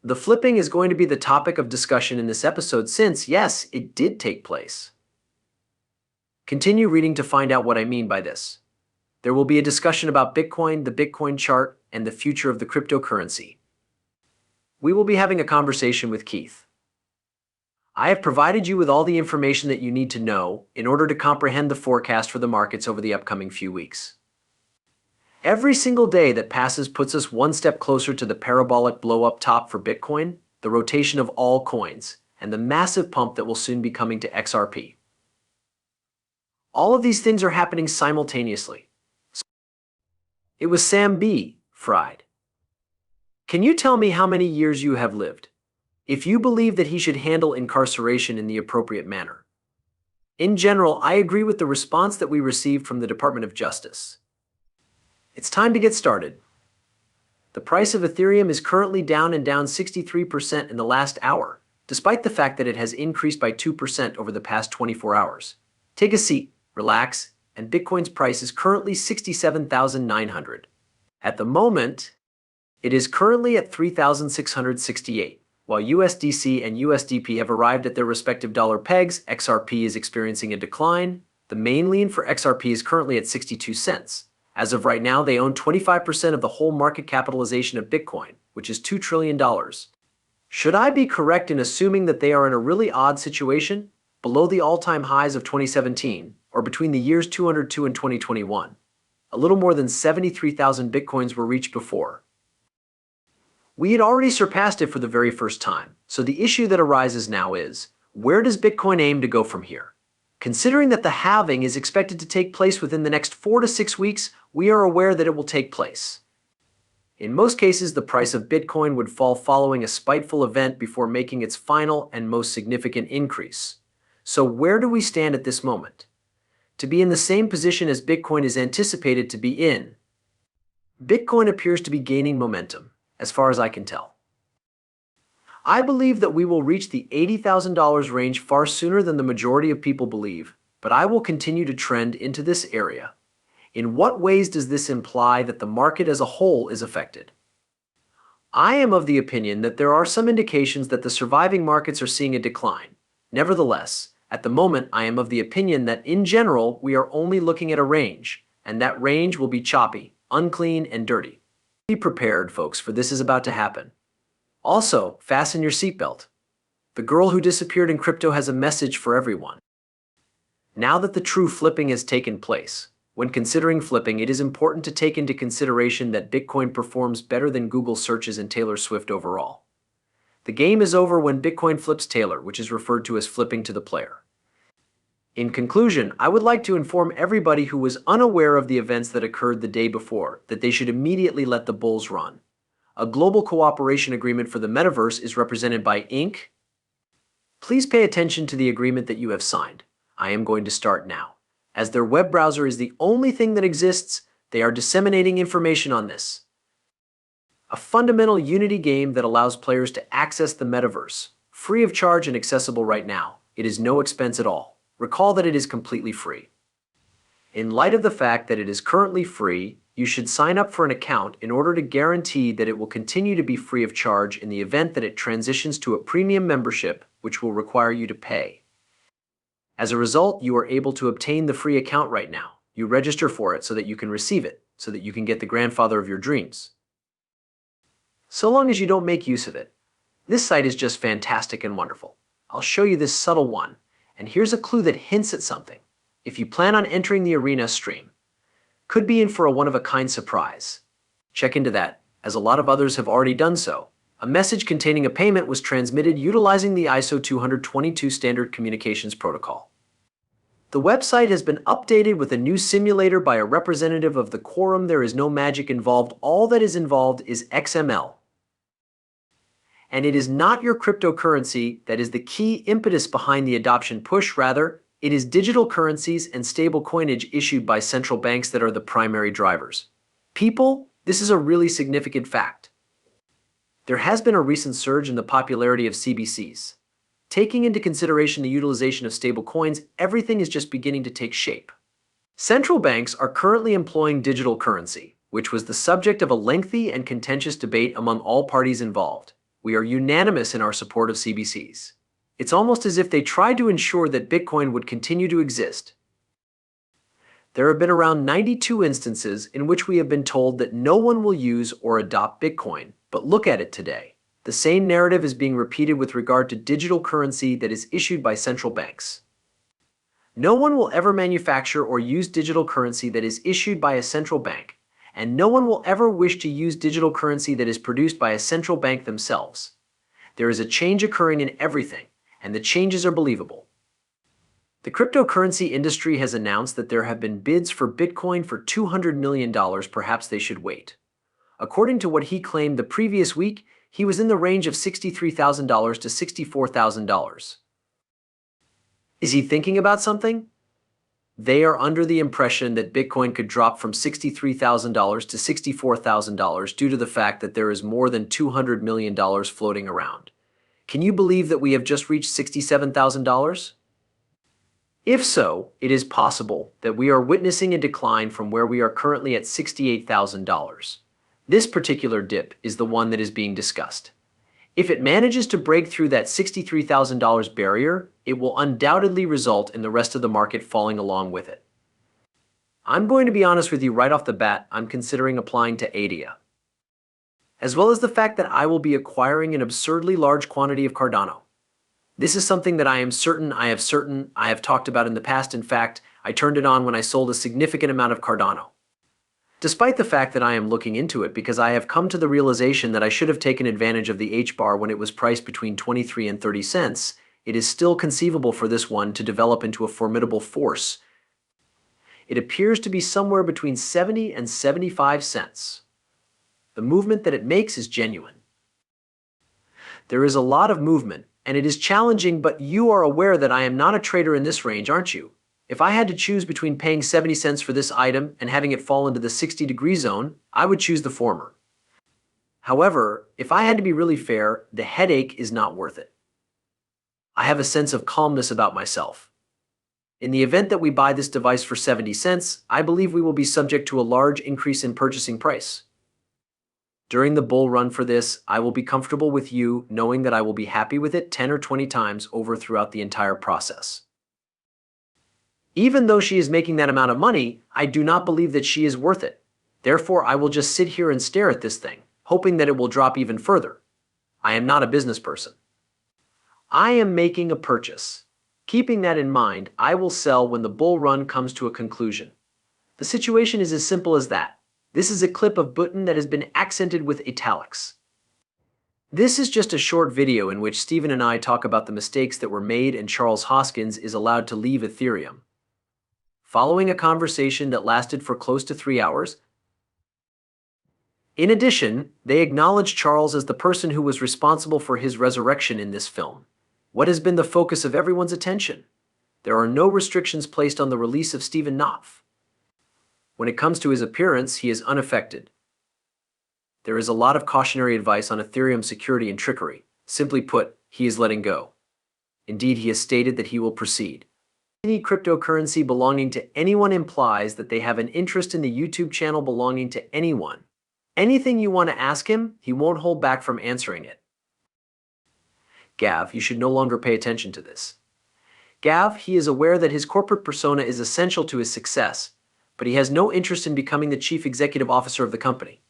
The flipping is going to be the topic of discussion in this episode since, yes, it did take place. Continue reading to find out what I mean by this. There will be a discussion about Bitcoin, the Bitcoin chart, and the future of the cryptocurrency. We will be having a conversation with Keith. I have provided you with all the information that you need to know in order to comprehend the forecast for the markets over the upcoming few weeks. Every single day that passes puts us one step closer to the parabolic blow-up top for Bitcoin, the rotation of all coins, and the massive pump that will soon be coming to XRP. All of these things are happening simultaneously. It was Sam B. Fried. Can you tell me how many years you have lived? If you believe that he should handle incarceration in the appropriate manner. In general, I agree with the response that we received from the Department of Justice. It's time to get started. The price of Ethereum is currently down 63% in the last hour, despite the fact that it has increased by 2% over the past 24 hours. Take a seat, relax, and Bitcoin's price is currently $67,900. At the moment, it is currently at $3,668. While USDC and USDP have arrived at their respective dollar pegs, XRP is experiencing a decline. The main lean for XRP is currently at 62 cents. As of right now, they own 25% of the whole market capitalization of Bitcoin, which is $2 trillion. Should I be correct in assuming that they are in a really odd situation, below the all-time highs of 2017, or between the years 2002 and 2021? A little more than 73,000 Bitcoins were reached before. We had already surpassed it for the very first time, so the issue that arises now is, where does Bitcoin aim to go from here? Considering that the halving is expected to take place within the next 4 to 6 weeks, we are aware that it will take place. In most cases, the price of Bitcoin would fall following a spiteful event before making its final and most significant increase. So where do we stand at this moment? To be in the same position as Bitcoin is anticipated to be in. Bitcoin appears to be gaining momentum, as far as I can tell. I believe that we will reach the $80,000 range far sooner than the majority of people believe, but I will continue to trend into this area. In what ways does this imply that the market as a whole is affected? I am of the opinion that there are some indications that the surviving markets are seeing a decline. Nevertheless, at the moment, I am of the opinion that in general, we are only looking at a range, and that range will be choppy, unclean, and dirty. Be prepared, folks, for this is about to happen. Also, fasten your seatbelt. The girl who disappeared in crypto has a message for everyone. Now that the true flipping has taken place, when considering flipping, it is important to take into consideration that Bitcoin performs better than Google searches and Taylor Swift overall. The game is over when Bitcoin flips Taylor, which is referred to as flipping to the player. In conclusion, I would like to inform everybody who was unaware of the events that occurred the day before that they should immediately let the bulls run. A global cooperation agreement for the metaverse is represented by Inc. Please pay attention to the agreement that you have signed. I am going to start now. As their web browser is the only thing that exists, they are disseminating information on this. A fundamental Unity game that allows players to access the metaverse, free of charge and accessible right now. It is no expense at all. Recall that it is completely free. In light of the fact that it is currently free, you should sign up for an account in order to guarantee that it will continue to be free of charge in the event that it transitions to a premium membership, which will require you to pay. As a result, you are able to obtain the free account right now. You register for it so that you can receive it, so that you can get the grandfather of your dreams. So long as you don't make use of it. This site is just fantastic and wonderful. I'll show you this subtle one. And here's a clue that hints at something. If you plan on entering the arena stream, could be in for a one-of-a-kind surprise. Check into that, as a lot of others have already done so. A message containing a payment was transmitted utilizing the ISO 222 standard communications protocol. The website has been updated with a new simulator by a representative of the quorum. There is no magic involved. All that is involved is XML. And it is not your cryptocurrency that is the key impetus behind the adoption push. Rather, it is digital currencies and stable coinage issued by central banks that are the primary drivers. People, this is a really significant fact. There has been a recent surge in the popularity of CBCs. Taking into consideration the utilization of stable coins, everything is just beginning to take shape. Central banks are currently employing digital currency, which was the subject of a lengthy and contentious debate among all parties involved. we are unanimous in our support of CBCs. It's almost as if they tried to ensure that Bitcoin would continue to exist. There have been around 92 instances in which we have been told that no one will use or adopt Bitcoin, but look at it today. The same narrative is being repeated with regard to digital currency that is issued by central banks. No one will ever manufacture or use digital currency that is issued by a central bank, and no one will ever wish to use digital currency that is produced by a central bank themselves. There is a change occurring in everything, and the changes are believable. The cryptocurrency industry has announced that there have been bids for Bitcoin for $200 million. Perhaps they should wait. According to what he claimed the previous week, he was in the range of $63,000 to $64,000. Is he thinking about something? They are under the impression that Bitcoin could drop from $63,000 to $64,000 due to the fact that there is more than $200 million floating around. Can you believe that we have just reached $67,000? If so, it is possible that we are witnessing a decline from where we are currently at $68,000. This particular dip is the one that is being discussed. If it manages to break through that $63,000 barrier, it will undoubtedly result in the rest of the market falling along with it. I'm going to be honest with you right off the bat, I'm considering applying to ADA, as well as the fact that I will be acquiring an absurdly large quantity of Cardano. This is something that I have talked about in the past. In fact, I turned it on when I sold a significant amount of Cardano. Despite the fact that I am looking into it because I have come to the realization that I should have taken advantage of the H-bar when it was priced between 23 and 30 cents, it is still conceivable for this one to develop into a formidable force. It appears to be somewhere between 70 and 75 cents. The movement that it makes is genuine. There is a lot of movement, and it is challenging, but you are aware that I am not a trader in this range, aren't you? If I had to choose between paying 70 cents for this item and having it fall into the 60-degree zone, I would choose the former. However, if I had to be really fair, the headache is not worth it. I have a sense of calmness about myself. In the event that we buy this device for 70 cents, I believe we will be subject to a large increase in purchasing price. During the bull run for this, I will be comfortable with you knowing that I will be happy with it 10 or 20 times over throughout the entire process. Even though she is making that amount of money, I do not believe that she is worth it. Therefore, I will just sit here and stare at this thing, hoping that it will drop even further. I am not a business person. I am making a purchase. Keeping that in mind, I will sell when the bull run comes to a conclusion. The situation is as simple as that. This is a clip of Button that has been accented with italics. This is just a short video in which Stephen and I talk about the mistakes that were made and Charles Hoskins is allowed to leave Ethereum. Following a conversation that lasted for close to 3 hours. In addition, they acknowledge Charles as the person who was responsible for his resurrection in this film. What has been the focus of everyone's attention? There are no restrictions placed on the release of Stephen Knopf. When it comes to his appearance, he is unaffected. There is a lot of cautionary advice on Ethereum security and trickery. Simply put, he is letting go. Indeed, he has stated that he will proceed. Any cryptocurrency belonging to anyone implies that they have an interest in the YouTube channel belonging to anyone. Anything you want to ask him, he won't hold back from answering it. Gav, you should no longer pay attention to this. Gav, he is aware that his corporate persona is essential to his success, but he has no interest in becoming the chief executive officer of the company.